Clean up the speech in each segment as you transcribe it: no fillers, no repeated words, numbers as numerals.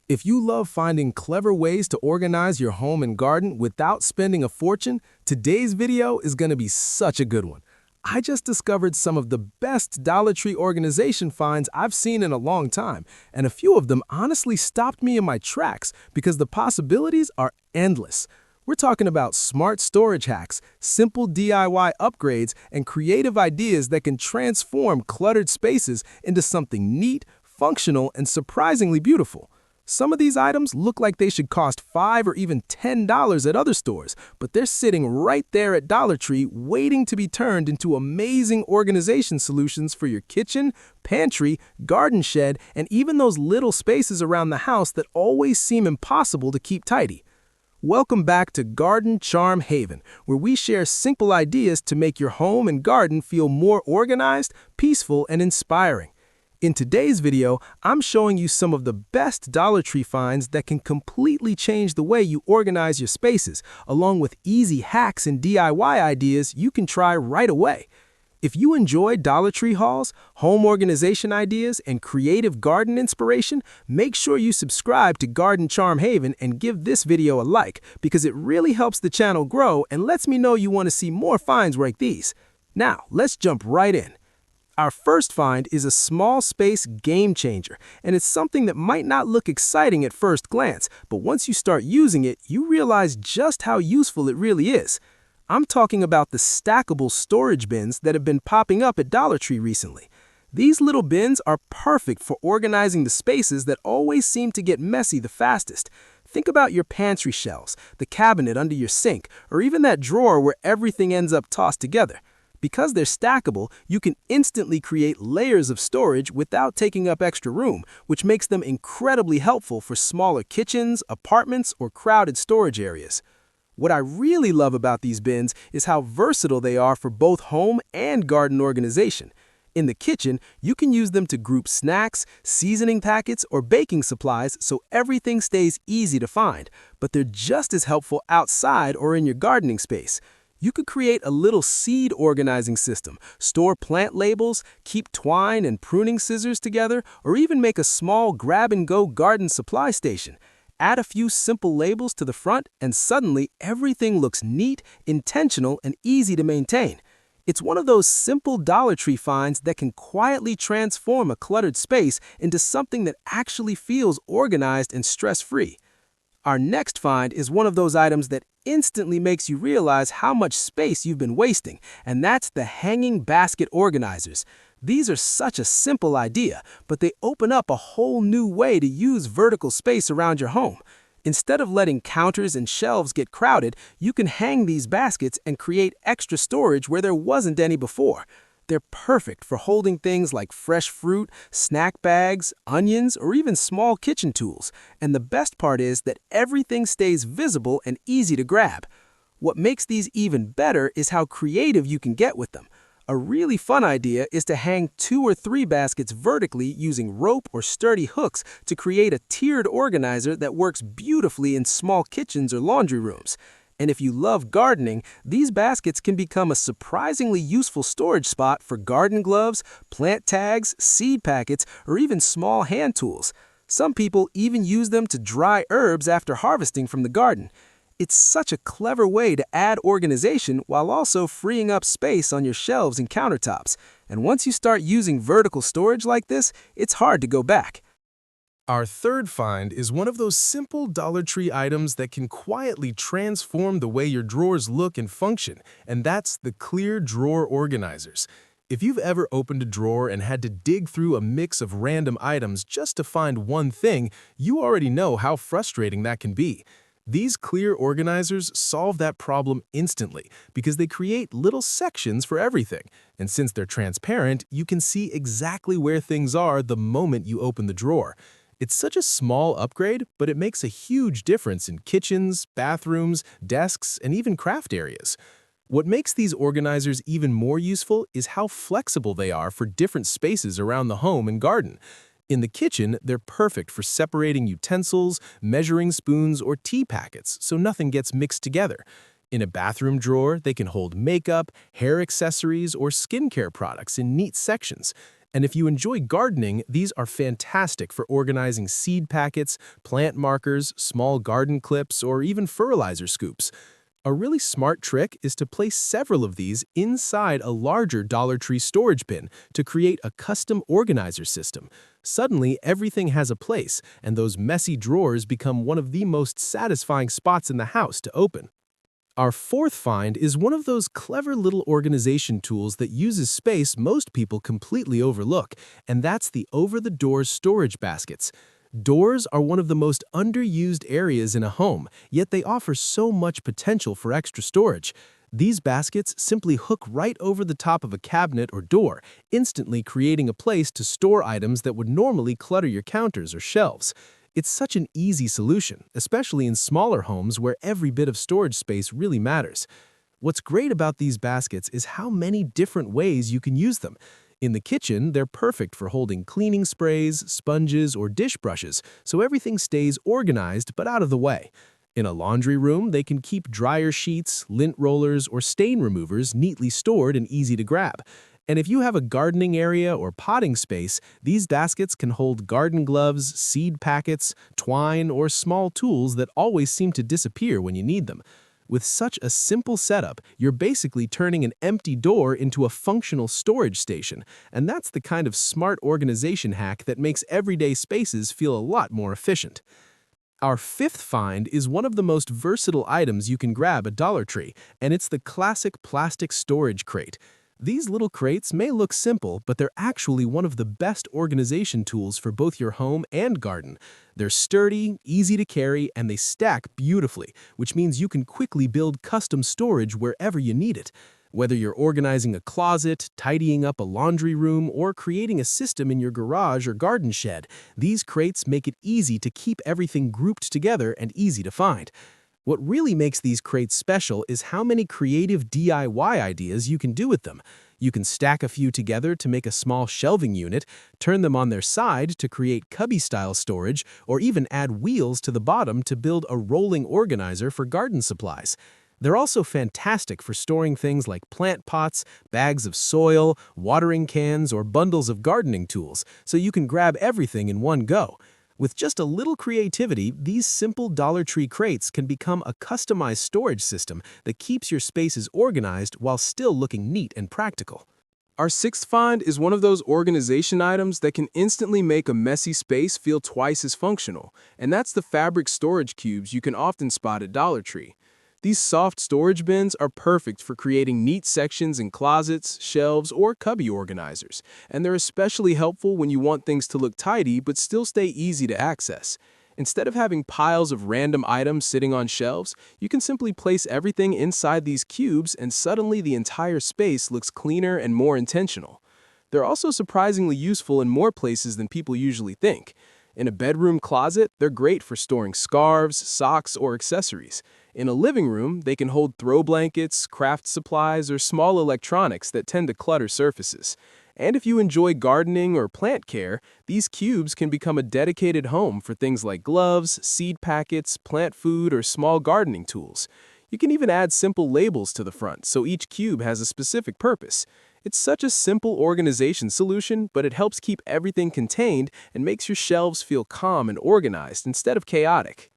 If you love finding clever ways to organize your home and garden without spending a fortune, today's video is going to be such a good one. I just discovered some of the best Dollar Tree organization finds I've seen in a long time, and a few of them honestly stopped me in my tracks because the possibilities are endless. We're talking about smart storage hacks, simple DIY upgrades, and creative ideas that can transform cluttered spaces into something neat, functional, and surprisingly beautiful. Some of these items look like they should cost $5 or even $10 at other stores, but they're sitting right there at Dollar Tree waiting to be turned into amazing organization solutions for your kitchen, pantry, garden shed, and even those little spaces around the house that always seem impossible to keep tidy. Welcome back to Garden Charm Haven, where we share simple ideas to make your home and garden feel more organized, peaceful, and inspiring. In today's video, I'm showing you some of the best Dollar Tree finds that can completely change the way you organize your spaces, along with easy hacks and DIY ideas you can try right away. If you enjoy Dollar Tree hauls, home organization ideas, and creative garden inspiration, make sure you subscribe to Garden Charm Haven and give this video a like, because it really helps the channel grow and lets me know you want to see more finds like these. Now, let's jump right in. Our first find is a small space game changer, and it's something that might not look exciting at first glance, but once you start using it, you realize just how useful it really is. I'm talking about the stackable storage bins that have been popping up at Dollar Tree recently. These little bins are perfect for organizing the spaces that always seem to get messy the fastest. Think about your pantry shelves, the cabinet under your sink, or even that drawer where everything ends up tossed together. Because they're stackable, you can instantly create layers of storage without taking up extra room, which makes them incredibly helpful for smaller kitchens, apartments, or crowded storage areas. What I really love about these bins is how versatile they are for both home and garden organization. In the kitchen, you can use them to group snacks, seasoning packets, or baking supplies so everything stays easy to find, but they're just as helpful outside or in your gardening space. You could create a little seed organizing system, store plant labels, keep twine and pruning scissors together, or even make a small grab-and-go garden supply station. Add a few simple labels to the front, and suddenly everything looks neat, intentional, and easy to maintain. It's one of those simple Dollar Tree finds that can quietly transform a cluttered space into something that actually feels organized and stress-free. Our next find is one of those items that instantly makes you realize how much space you've been wasting, and that's the hanging basket organizers. These are such a simple idea, but they open up a whole new way to use vertical space around your home. Instead of letting counters and shelves get crowded, you can hang these baskets and create extra storage where there wasn't any before. They're perfect for holding things like fresh fruit, snack bags, onions, or even small kitchen tools. And the best part is that everything stays visible and easy to grab. What makes these even better is how creative you can get with them. A really fun idea is to hang 2 or 3 baskets vertically using rope or sturdy hooks to create a tiered organizer that works beautifully in small kitchens or laundry rooms. And if you love gardening, these baskets can become a surprisingly useful storage spot for garden gloves, plant tags, seed packets, or even small hand tools. Some people even use them to dry herbs after harvesting from the garden. It's such a clever way to add organization while also freeing up space on your shelves and countertops. And once you start using vertical storage like this, it's hard to go back. Our third find is one of those simple Dollar Tree items that can quietly transform the way your drawers look and function, and that's the clear drawer organizers. If you've ever opened a drawer and had to dig through a mix of random items just to find one thing, you already know how frustrating that can be. These clear organizers solve that problem instantly because they create little sections for everything, and since they're transparent, you can see exactly where things are the moment you open the drawer. It's such a small upgrade, but it makes a huge difference in kitchens, bathrooms, desks, and even craft areas. What makes these organizers even more useful is how flexible they are for different spaces around the home and garden. In the kitchen, they're perfect for separating utensils, measuring spoons, or tea packets so nothing gets mixed together. In a bathroom drawer, they can hold makeup, hair accessories, or skincare products in neat sections. And if you enjoy gardening, these are fantastic for organizing seed packets, plant markers, small garden clips, or even fertilizer scoops. A really smart trick is to place several of these inside a larger Dollar Tree storage bin to create a custom organizer system. Suddenly, everything has a place, and those messy drawers become one of the most satisfying spots in the house to open. Our fourth find is one of those clever little organization tools that uses space most people completely overlook, and that's the over-the-doors storage baskets. Doors are one of the most underused areas in a home, yet they offer so much potential for extra storage. These baskets simply hook right over the top of a cabinet or door, instantly creating a place to store items that would normally clutter your counters or shelves. It's such an easy solution, especially in smaller homes where every bit of storage space really matters. What's great about these baskets is how many different ways you can use them. In the kitchen, they're perfect for holding cleaning sprays, sponges, or dish brushes, so everything stays organized but out of the way. In a laundry room, they can keep dryer sheets, lint rollers, or stain removers neatly stored and easy to grab. And if you have a gardening area or potting space, these baskets can hold garden gloves, seed packets, twine, or small tools that always seem to disappear when you need them. With such a simple setup, you're basically turning an empty door into a functional storage station, and that's the kind of smart organization hack that makes everyday spaces feel a lot more efficient. Our fifth find is one of the most versatile items you can grab at Dollar Tree, and it's the classic plastic storage crate. These little crates may look simple, but they're actually one of the best organization tools for both your home and garden. They're sturdy, easy to carry, and they stack beautifully, which means you can quickly build custom storage wherever you need it. Whether you're organizing a closet, tidying up a laundry room, or creating a system in your garage or garden shed, these crates make it easy to keep everything grouped together and easy to find. What really makes these crates special is how many creative DIY ideas you can do with them. You can stack a few together to make a small shelving unit, turn them on their side to create cubby-style storage, or even add wheels to the bottom to build a rolling organizer for garden supplies. They're also fantastic for storing things like plant pots, bags of soil, watering cans, or bundles of gardening tools, so you can grab everything in one go. With just a little creativity, these simple Dollar Tree crates can become a customized storage system that keeps your spaces organized while still looking neat and practical. Our sixth find is one of those organization items that can instantly make a messy space feel twice as functional, and that's the fabric storage cubes you can often spot at Dollar Tree. These soft storage bins are perfect for creating neat sections in closets, shelves, or cubby organizers, and they're especially helpful when you want things to look tidy but still stay easy to access. Instead of having piles of random items sitting on shelves, you can simply place everything inside these cubes and suddenly the entire space looks cleaner and more intentional. They're also surprisingly useful in more places than people usually think. In a bedroom closet, they're great for storing scarves, socks, or accessories. In a living room, they can hold throw blankets, craft supplies, or small electronics that tend to clutter surfaces. And if you enjoy gardening or plant care, these cubes can become a dedicated home for things like gloves, seed packets, plant food, or small gardening tools. You can even add simple labels to the front so each cube has a specific purpose. It's such a simple organization solution, but it helps keep everything contained and makes your shelves feel calm and organized instead of chaotic.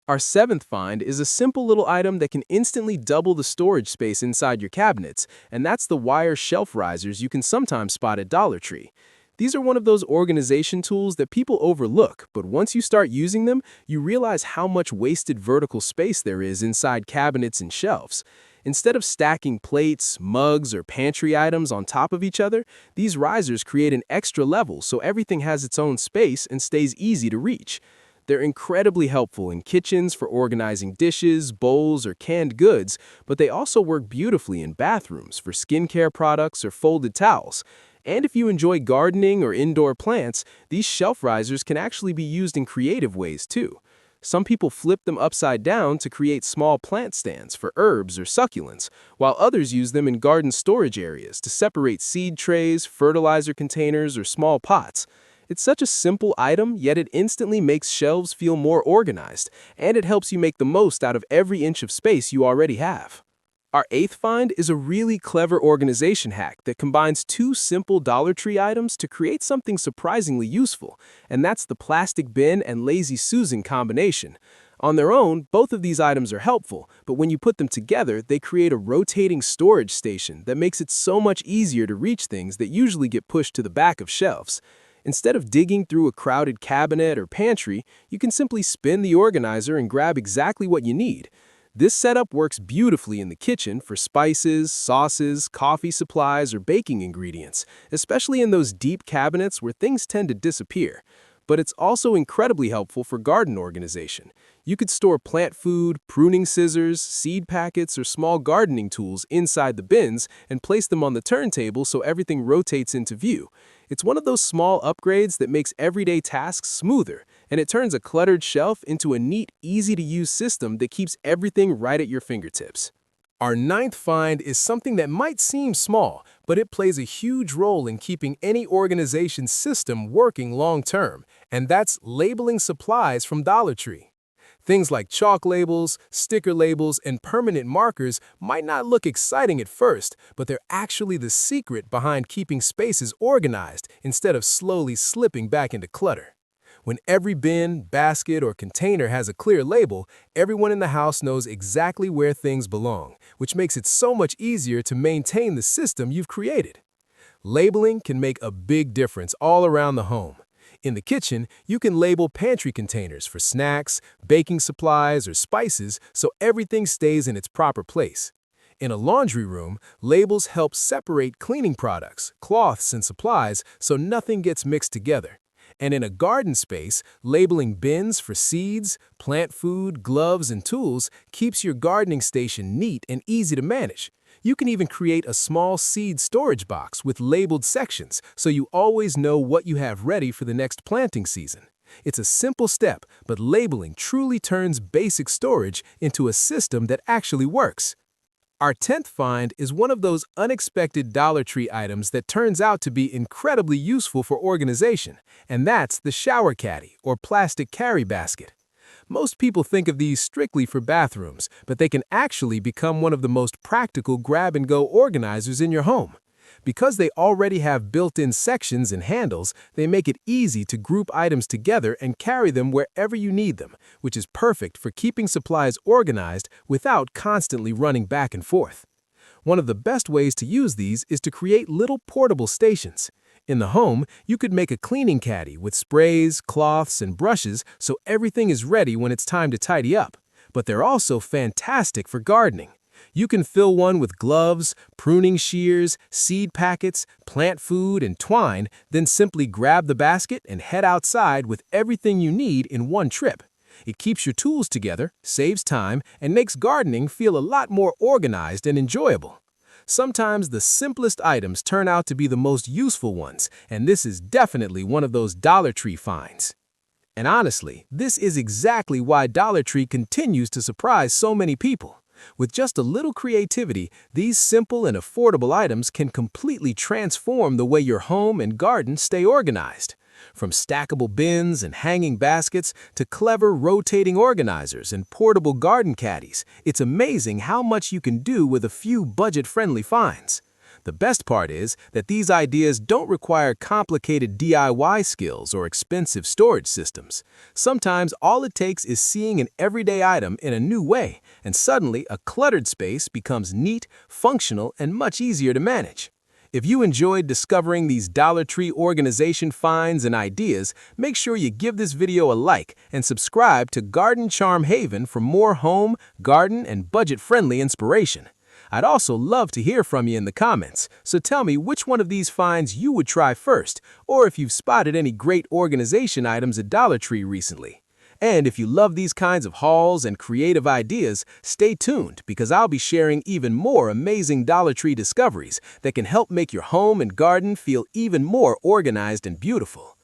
Our seventh find is a simple little item that can instantly double the storage space inside your cabinets, and that's the wire shelf risers you can sometimes spot at Dollar Tree. These are one of those organization tools that people overlook, but once you start using them, you realize how much wasted vertical space there is inside cabinets and shelves. Instead of stacking plates, mugs, or pantry items on top of each other, these risers create an extra level so everything has its own space and stays easy to reach. They're incredibly helpful in kitchens for organizing dishes, bowls, or canned goods, but they also work beautifully in bathrooms for skincare products or folded towels. And if you enjoy gardening or indoor plants, these shelf risers can actually be used in creative ways too. Some people flip them upside down to create small plant stands for herbs or succulents, while others use them in garden storage areas to separate seed trays, fertilizer containers, or small pots. It's such a simple item, yet it instantly makes shelves feel more organized, and it helps you make the most out of every inch of space you already have. Our eighth find is a really clever organization hack that combines two simple Dollar Tree items to create something surprisingly useful, and that's the plastic bin and Lazy Susan combination. On their own, both of these items are helpful, but when you put them together, they create a rotating storage station that makes it so much easier to reach things that usually get pushed to the back of shelves. Instead of digging through a crowded cabinet or pantry, you can simply spin the organizer and grab exactly what you need. This setup works beautifully in the kitchen for spices, sauces, coffee supplies, or baking ingredients, especially in those deep cabinets where things tend to disappear. But it's also incredibly helpful for garden organization. You could store plant food, pruning scissors, seed packets, or small gardening tools inside the bins and place them on the turntable so everything rotates into view. It's one of those small upgrades that makes everyday tasks smoother, and it turns a cluttered shelf into a neat, easy-to-use system that keeps everything right at your fingertips. Our ninth find is something that might seem small, but it plays a huge role in keeping any organization system working long-term, and that's labeling supplies from Dollar Tree. Things like chalk labels, sticker labels, and permanent markers might not look exciting at first, but they're actually the secret behind keeping spaces organized instead of slowly slipping back into clutter. When every bin, basket, or container has a clear label, everyone in the house knows exactly where things belong, which makes it so much easier to maintain the system you've created. Labeling can make a big difference all around the home. In the kitchen, you can label pantry containers for snacks, baking supplies, or spices so everything stays in its proper place. In a laundry room, labels help separate cleaning products, cloths, and supplies so nothing gets mixed together. And in a garden space, labeling bins for seeds, plant food, gloves, and tools keeps your gardening station neat and easy to manage. You can even create a small seed storage box with labeled sections so you always know what you have ready for the next planting season. It's a simple step, but labeling truly turns basic storage into a system that actually works. Our 10th find is one of those unexpected Dollar Tree items that turns out to be incredibly useful for organization, and that's the shower caddy or plastic carry basket. Most people think of these strictly for bathrooms, but they can actually become one of the most practical grab-and-go organizers in your home. Because they already have built-in sections and handles, they make it easy to group items together and carry them wherever you need them, which is perfect for keeping supplies organized without constantly running back and forth. One of the best ways to use these is to create little portable stations. In the home, you could make a cleaning caddy with sprays, cloths, and brushes so everything is ready when it's time to tidy up. But they're also fantastic for gardening. You can fill one with gloves, pruning shears, seed packets, plant food, and twine, then simply grab the basket and head outside with everything you need in one trip. It keeps your tools together, saves time, and makes gardening feel a lot more organized and enjoyable. Sometimes the simplest items turn out to be the most useful ones, and this is definitely one of those Dollar Tree finds. And honestly, this is exactly why Dollar Tree continues to surprise so many people. With just a little creativity, these simple and affordable items can completely transform the way your home and garden stay organized. From stackable bins and hanging baskets to clever rotating organizers and portable garden caddies, it's amazing how much you can do with a few budget-friendly finds. The best part is that these ideas don't require complicated DIY skills or expensive storage systems. Sometimes all it takes is seeing an everyday item in a new way, and suddenly a cluttered space becomes neat, functional, and much easier to manage. If you enjoyed discovering these Dollar Tree organization finds and ideas, make sure you give this video a like and subscribe to Garden Charm Haven for more home, garden, and budget-friendly inspiration. I'd also love to hear from you in the comments, so tell me which one of these finds you would try first, or if you've spotted any great organization items at Dollar Tree recently. And if you love these kinds of hauls and creative ideas, stay tuned because I'll be sharing even more amazing Dollar Tree discoveries that can help make your home and garden feel even more organized and beautiful.